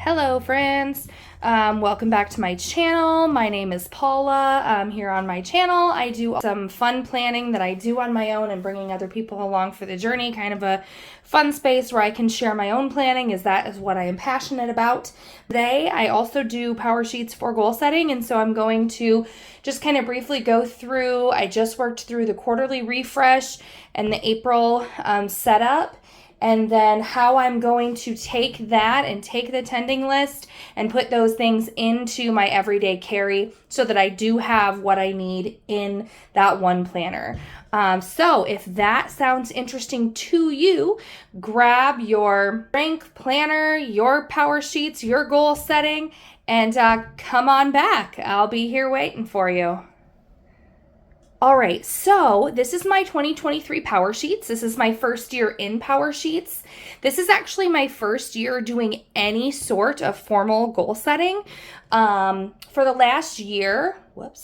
Hello friends, welcome back to my channel. My name is Paula. Here on my channel I do some fun planning that I do on my own and bringing other people along for the journey, kind of a fun space where I can share my own planning, as that is what I am passionate about. Today I also do power sheets for goal setting, and so I'm going to just kind of briefly go through. I just worked through the quarterly refresh and the April setup, and then how I'm going to take that and take the tending list and put those things into my everyday carry so that I do have what I need in that one planner. So if that sounds interesting to you, grab your strength planner, your power sheets, your goal setting, and come on back. I'll be here waiting for you. All right, so this is my 2023 Power Sheets. This is my first year in Power Sheets. This is actually my first year doing any sort of formal goal setting. For the last year,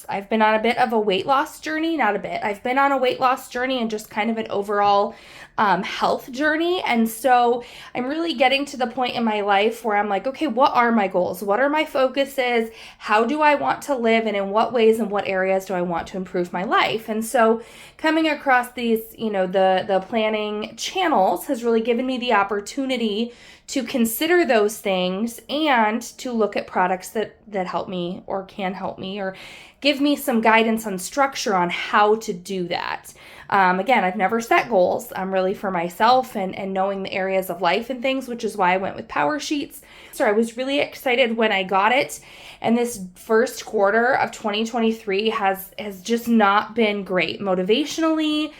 I've been on a bit of a weight loss journey. I've been on a weight loss journey and just kind of an overall health journey. And so I'm really getting to the point in my life where I'm like, okay, what are my goals? What are my focuses? How do I want to live? And in what ways and what areas do I want to improve my life? And so coming across these, the planning channels has really given me the opportunity to consider those things and to look at products that help me or can help me or give me some guidance on structure on how to do that. Again, I've never set goals. I'm really for myself and knowing the areas of life and things, which is why I went with Power Sheets. So I was really excited when I got it. And this first quarter of 2023 has just not been great motivationally.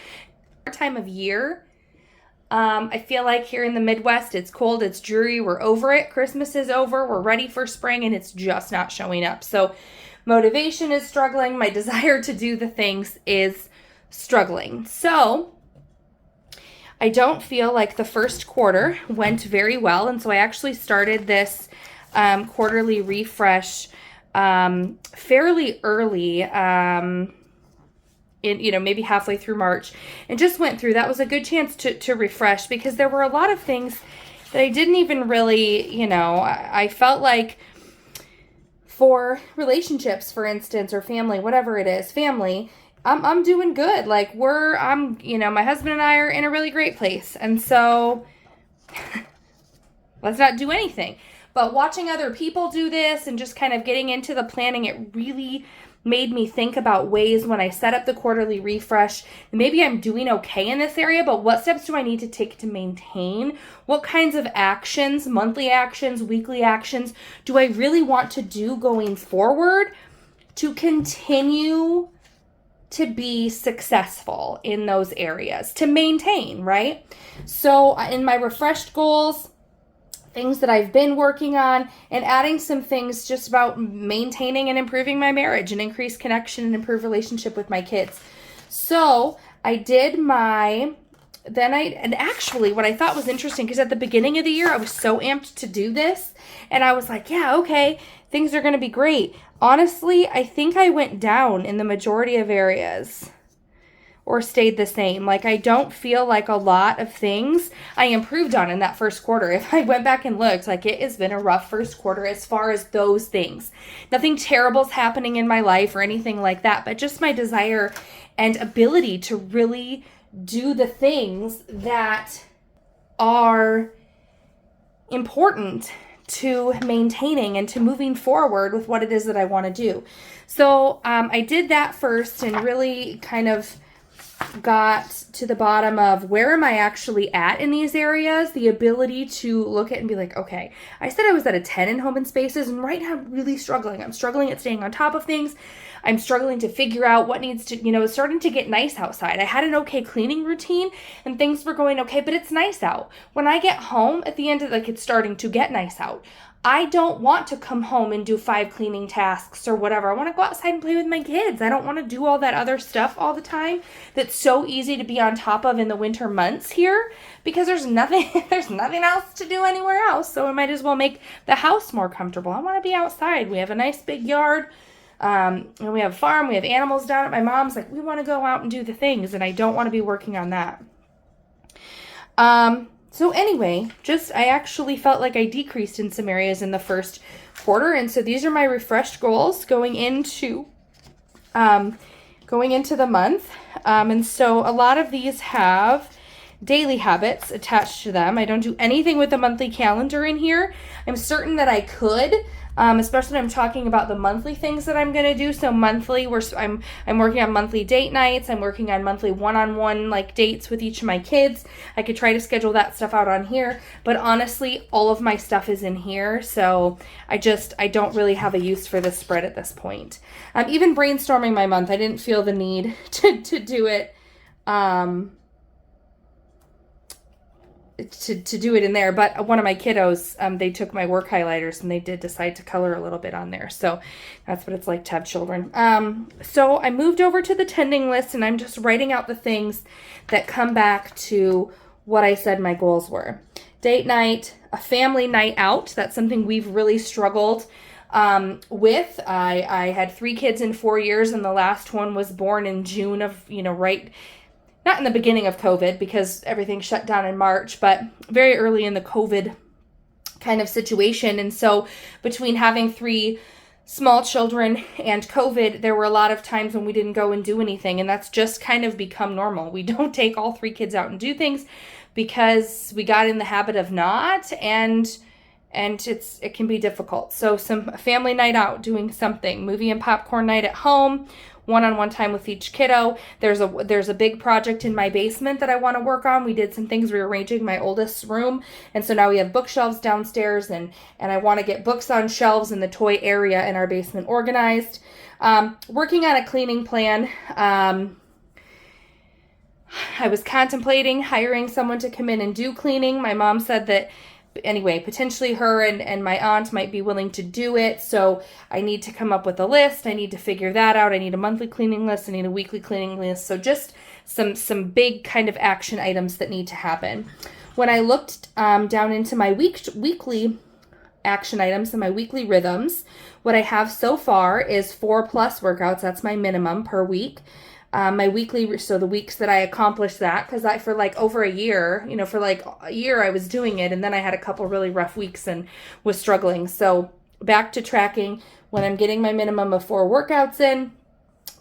Our time of year. I feel like here in the Midwest, it's cold, it's dreary, we're over it. Christmas is over, we're ready for spring, and it's just not showing up. So motivation is struggling. My desire to do the things is struggling. So I don't feel like the first quarter went very well. And so I actually started this quarterly refresh fairly early, maybe halfway through March, and just went through. That was a good chance to refresh, because there were a lot of things that I didn't even really, I felt like for relationships, for instance, or family, whatever it is, family, I'm doing good. Like my husband and I are in a really great place. And so let's not do anything. But watching other people do this and just kind of getting into the planning, it really made me think about ways when I set up the quarterly refresh. Maybe I'm doing okay in this area, but what steps do I need to take to maintain? What kinds of actions, monthly actions, weekly actions, do I really want to do going forward to continue to be successful in those areas, to maintain, right? So in my refreshed goals, things that I've been working on, and adding some things just about maintaining and improving my marriage and increase connection and improve relationship with my kids. So I did and actually what I thought was interesting, because at the beginning of the year, I was so amped to do this, and I was like, yeah, okay, things are going to be great. Honestly, I think I went down in the majority of areas, or stayed the same. Like, I don't feel like a lot of things I improved on in that first quarter. If I went back and looked, like, it has been a rough first quarter as far as those things. Nothing terrible's happening in my life or anything like that, but just my desire and ability to really do the things that are important to maintaining and to moving forward with what it is that I want to do. So I did that first and really kind of got to the bottom of where am I actually at in these areas, the ability to look at and be like, okay, I said I was at a 10 in home and spaces, and right now I'm really struggling. I'm struggling at staying on top of things. I'm struggling to figure out what needs to, it's starting to get nice outside. I had an okay cleaning routine and things were going okay, but it's nice out. When I get home at the end of, it's starting to get nice out. I don't want to come home and do 5 cleaning tasks or whatever. I want to go outside and play with my kids. I don't want to do all that other stuff all the time that's so easy to be on top of in the winter months here, because there's nothing else to do anywhere else. So I might as well make the house more comfortable. I want to be outside. We have a nice big yard. And we have a farm. We have animals down at my mom's. Like, we want to go out and do the things, and I don't want to be working on that. So anyway, I actually felt like I decreased in some areas in the first quarter. And so these are my refreshed goals going into the month. And so a lot of these have daily habits attached to them. I don't do anything with the monthly calendar in here. I'm certain that I could, especially when I'm talking about the monthly things that I'm going to do. So monthly, I'm working on monthly date nights. I'm working on monthly one-on-one like dates with each of my kids. I could try to schedule that stuff out on here, but honestly, all of my stuff is in here. So I don't really have a use for this spread at this point. Even brainstorming my month, I didn't feel the need to do it. To do it in there, but one of my kiddos, they took my work highlighters and they did decide to color a little bit on there. So that's what it's like to have children. So I moved over to the tending list, and I'm just writing out the things that come back to what I said my goals were. Date night, a family night out. That's something we've really struggled with. I had 3 kids in 4 years, and the last one was born in June of, not in the beginning of COVID because everything shut down in March, but very early in the COVID kind of situation. And so between having 3 small children and COVID, there were a lot of times when we didn't go and do anything. And that's just kind of become normal. We don't take all 3 kids out and do things because we got in the habit of not, and it can be difficult. So some family night out, doing something, movie and popcorn night at home, one-on-one time with each kiddo. There's a big project in my basement that I want to work on. We did some things rearranging my oldest room, and so now we have bookshelves downstairs, and I want to get books on shelves in the toy area in our basement organized. Working on a cleaning plan. I was contemplating hiring someone to come in and do cleaning. My mom said that anyway, potentially her and my aunt might be willing to do it. So I need to come up with a list. I need to figure that out. I need a monthly cleaning list. I need a weekly cleaning list. So just some big kind of action items that need to happen. When I looked down into my weekly action items and my weekly rhythms, what I have so far is 4+ workouts. That's my minimum per week. My weekly, so the weeks that I accomplished that, because for like over a year, for like a year I was doing it, and then I had a couple really rough weeks and was struggling. So back to tracking when I'm getting my minimum of 4 workouts in,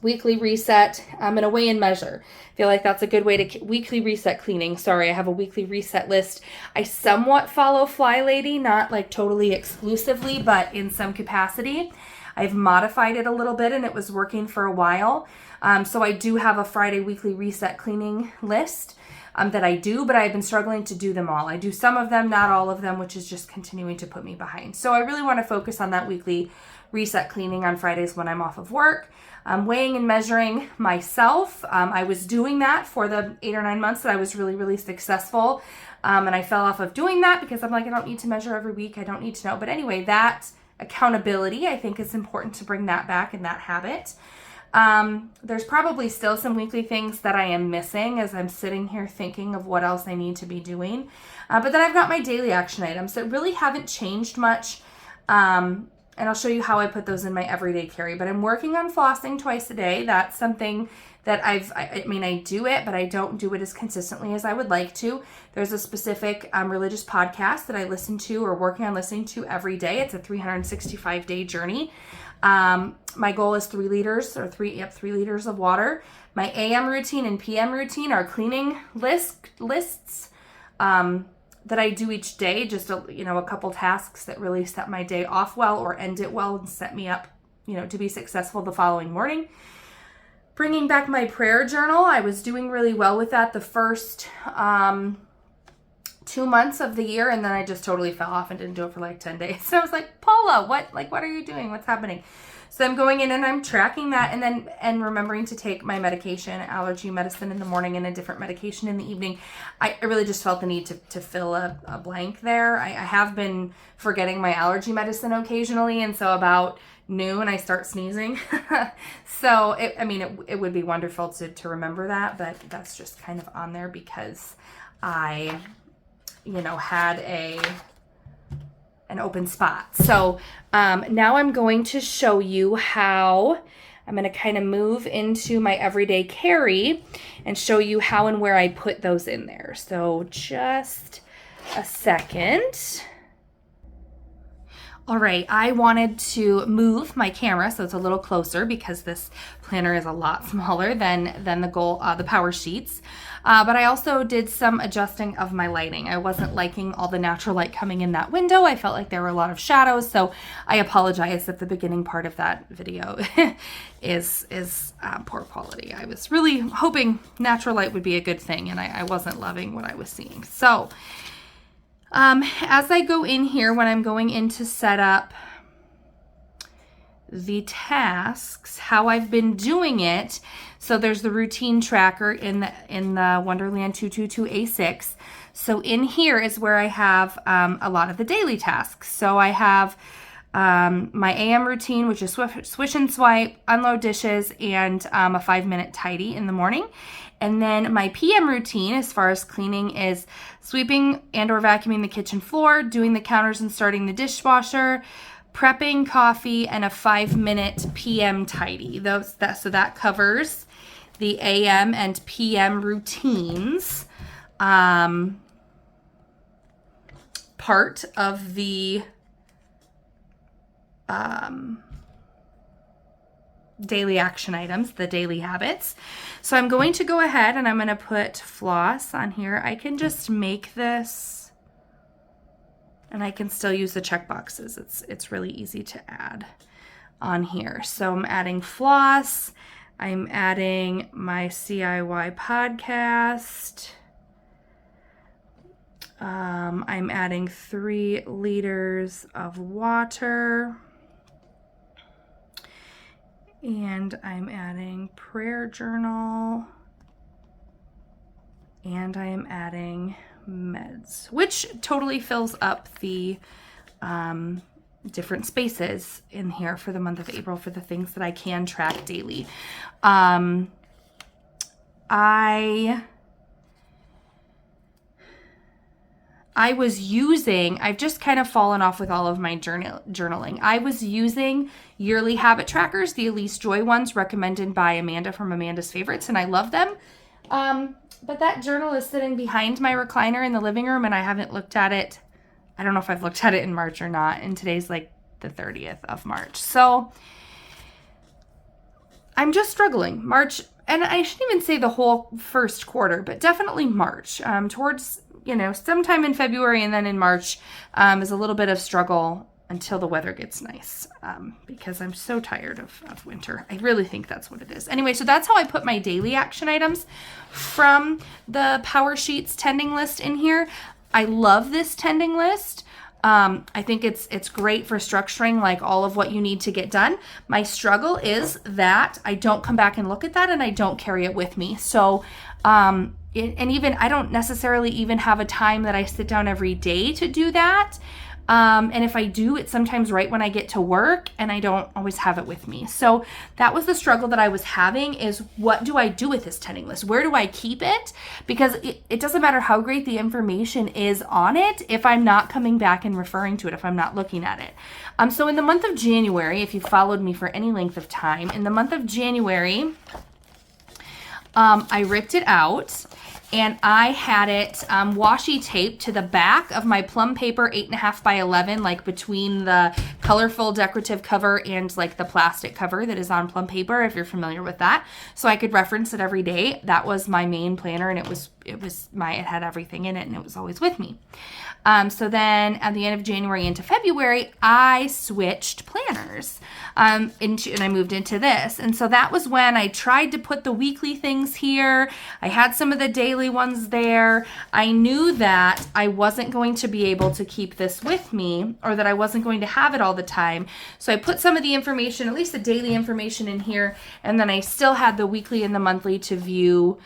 weekly reset, I'm going to weigh and measure. I feel like that's a good way to weekly reset cleaning. Sorry, I have a weekly reset list. I somewhat follow Fly Lady, not like totally exclusively, but in some capacity. I've modified it a little bit, and it was working for a while. So I do have a Friday weekly reset cleaning list that I do, but I've been struggling to do them all. I do some of them, not all of them, which is just continuing to put me behind. So I really want to focus on that weekly reset cleaning on Fridays when I'm off of work. Weighing and measuring myself. I was doing that for the 8 or 9 months that I was really, really successful. And I fell off of doing that because I'm like, I don't need to measure every week. I don't need to know. But anyway, that accountability, I think it's important to bring that back in that habit. There's probably still some weekly things that I am missing as I'm sitting here thinking of what else I need to be doing. But then I've got my daily action items that really haven't changed much. And I'll show you how I put those in my everyday carry. But I'm working on flossing twice a day. That's something that I do it, but I don't do it as consistently as I would like to. There's a specific religious podcast that I listen to or working on listening to every day. It's a 365-day journey. My goal is 3 liters of water. My AM routine and PM routine are cleaning lists that I do each day, just a couple tasks that really set my day off well or end it well and set me up, to be successful the following morning. Bringing back my prayer journal. I was doing really well with that the first 2 months of the year, and then I just totally fell off and didn't do it for like 10 days. So I was like, Paula, what are you doing? What's happening? So I'm going in and I'm tracking that, and remembering to take my medication, allergy medicine in the morning and a different medication in the evening. I really just felt the need to fill a blank there. I have been forgetting my allergy medicine occasionally, and so about noon I start sneezing. So it would be wonderful to remember that, but that's just kind of on there because I had an open spot. So now I'm going to show you how I'm going to kind of move into my everyday carry and show you how and where I put those in there. So just a second. All right, I wanted to move my camera so it's a little closer because this planner is a lot smaller than the Powersheets. But I also did some adjusting of my lighting. I wasn't liking all the natural light coming in that window. I felt like there were a lot of shadows, so I apologize if the beginning part of that video is poor quality. I was really hoping natural light would be a good thing, and I wasn't loving what I was seeing. So as I go in here, when I'm going in to set up the tasks, how I've been doing it. So there's the routine tracker in the Wonderland 222A6. So in here is where I have a lot of the daily tasks. So I have my AM routine, which is swish and swipe, unload dishes, and a 5-minute tidy in the morning. And then my PM routine, as far as cleaning, is sweeping and or vacuuming the kitchen floor, doing the counters and starting the dishwasher, prepping coffee, and a 5-minute PM tidy. So that covers the AM and PM routines. Part of the daily action items, the daily habits. So I'm going to go ahead and I'm going to put floss on here. I can just make this, and I can still use the check boxes. It's really easy to add on here. So I'm adding floss. I'm adding my CIY podcast. I'm adding 3 liters of water. And I'm adding prayer journal. And I am adding meds, which totally fills up the different spaces in here for the month of April for the things that I can track daily. I've just kind of fallen off with all of my journaling. I was using yearly habit trackers, the Elise Joy ones recommended by Amanda from Amanda's Favorites, and I love them. But that journal is sitting behind my recliner in the living room, and I haven't looked at it. I don't know if I've looked at it in March or not, and today's like the 30th of March. So I'm just struggling. March, and I shouldn't even say the whole first quarter, but definitely March. Towards, sometime in February and then in March is a little bit of struggle until the weather gets nice, because I'm so tired of winter. I really think that's what it is. Anyway, so that's how I put my daily action items from the Powersheets tending list in here. I love this tending list. I think it's great for structuring like all of what you need to get done. My struggle is that I don't come back and look at that and I don't carry it with me. So, and even I don't necessarily even have a time that I sit down every day to do that. And if I do, it's sometimes right when I get to work and I don't always have it with me. So that was the struggle that I was having, is what do I do with this tending list? Where do I keep it? Because it doesn't matter how great the information is on it if I'm not coming back and referring to it, if I'm not looking at it. So in the month of January, if you followed me for any length of time, in the month of January, I ripped it out. And I had it washi taped to the back of my plum paper 8.5 by 11, like between the colorful decorative cover and like the plastic cover that is on plum paper, if you're familiar with that. So I could reference it every day. That was my main planner, and it had everything in it, and it was always with me. So then at the end of January into February, I switched planners and I moved into this. And so that was when I tried to put the weekly things here. I had some of the daily ones there. I knew that I wasn't going to be able to keep this with me, or that I wasn't going to have it all the time. So I put some of the information, at least the daily information, in here. And then I still had the weekly and the monthly to view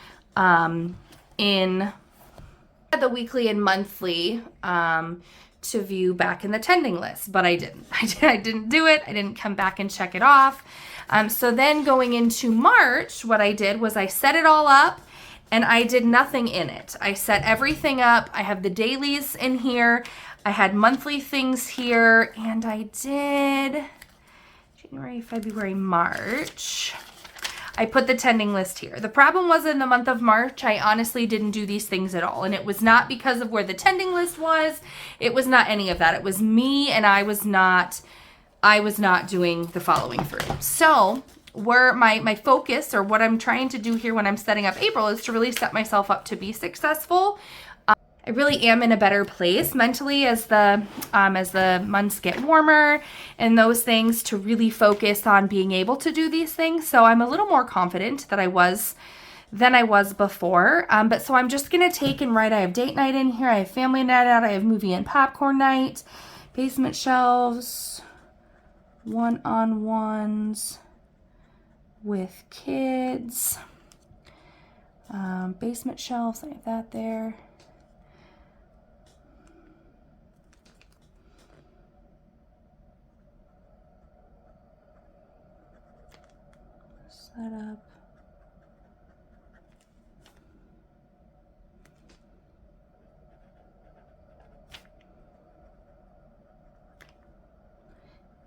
the weekly and monthly to view back in the tending list, but I didn't. I didn't do it. I didn't come back and check it off. So then going into March, what I did was I set it all up and I did nothing in it. I set everything up. I have the dailies in here. I had monthly things here, and I did January, February, March. I put the tending list here. The problem was in the month of March, I honestly didn't do these things at all. And it was not because of where the tending list was. It was not any of that. It was me, and I was not doing the following through. So where my focus, or what I'm trying to do here when I'm setting up April, is to really set myself up to be successful. I really am in a better place mentally as the months get warmer and those things, to really focus on being able to do these things. So I'm a little more confident than I was before. But so I'm just going to take and write. I have date night in here. I have family night out. I have movie and popcorn night, basement shelves, one-on-ones with kids, basement shelves. I have that there. Set up.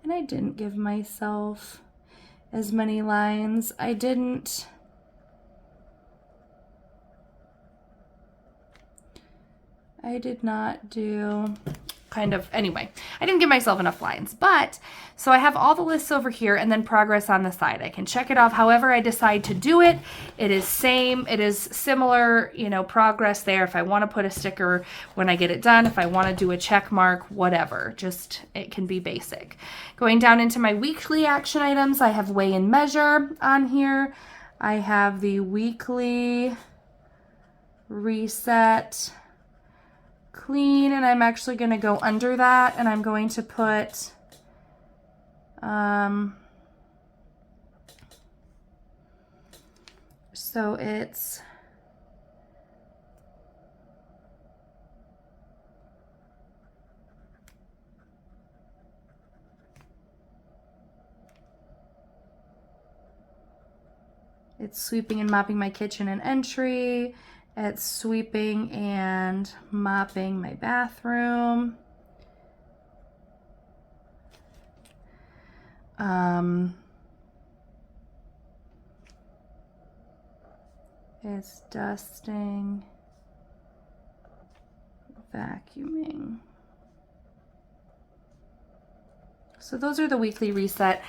And I didn't give myself as many lines. I did not do anyway, I didn't give myself enough lines, but so I have all the lists over here and then progress on the side. I can check it off however I decide to do it. It is similar, progress there. If I want to put a sticker when I get it done, if I want to do a check mark, whatever, just, it can be basic. Going down into my weekly action items, I have weigh and measure on here. I have the weekly reset, clean, and I'm actually going to go under that, and I'm going to put so it's sweeping and mopping my kitchen and entry. It's sweeping and mopping my bathroom. It's dusting, vacuuming. So those are the weekly reset.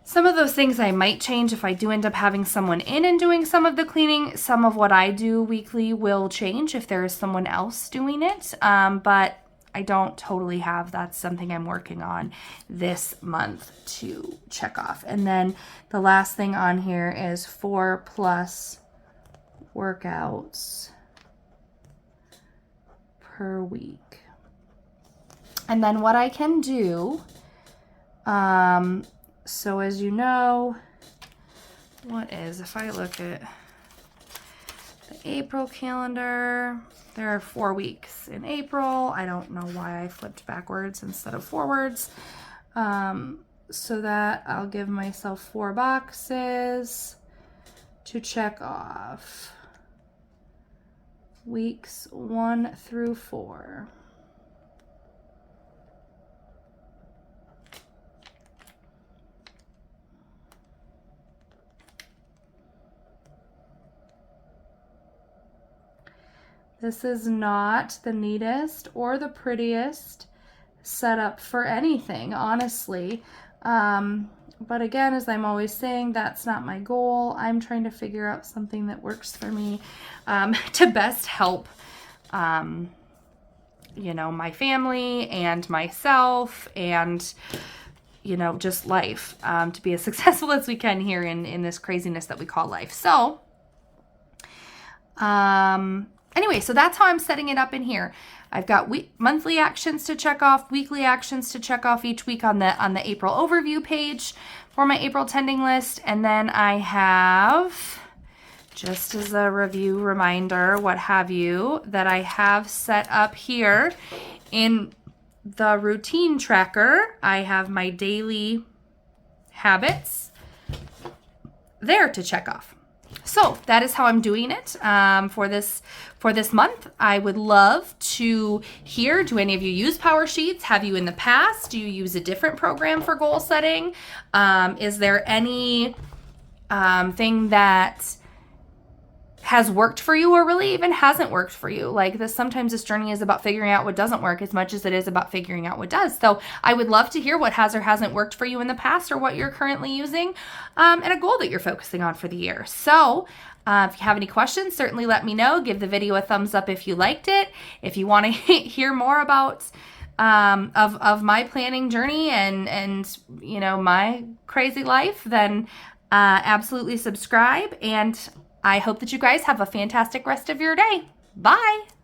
Some of those things I might change if I do end up having someone in and doing some of the cleaning. Some of what I do weekly will change if there is someone else doing it, but I don't totally have. That's something I'm working on this month to check off. And then the last thing on here is 4+ workouts per week. And then what I can do, so as you know, if I look at the April calendar, there are 4 weeks in April. I don't know why I flipped backwards instead of forwards. So that I'll give myself 4 boxes to check off. Weeks 1 through 4. This is not the neatest or the prettiest setup for anything, honestly. But again, as I'm always saying, that's not my goal. I'm trying to figure out something that works for me to best help, my family and myself and, just life, to be as successful as we can here in this craziness that we call life. So, anyway, so that's how I'm setting it up in here. I've got monthly actions to check off, weekly actions to check off each week on the April overview page for my April tending list. And then I have, just as a review reminder, what have you, that I have set up here in the routine tracker. I have my daily habits there to check off. So that is how I'm doing it for this month. I would love to hear, do any of you use Powersheets? Have you in the past? Do you use a different program for goal setting? Is there any thing that has worked for you or really even hasn't worked for you. Like this, sometimes this journey is about figuring out what doesn't work as much as it is about figuring out what does. So I would love to hear what has or hasn't worked for you in the past, or what you're currently using, and a goal that you're focusing on for the year. So if you have any questions, certainly let me know. Give the video a thumbs up if you liked it. If you want to hear more about of my planning journey and you know, my crazy life, then absolutely subscribe. And I hope that you guys have a fantastic rest of your day. Bye.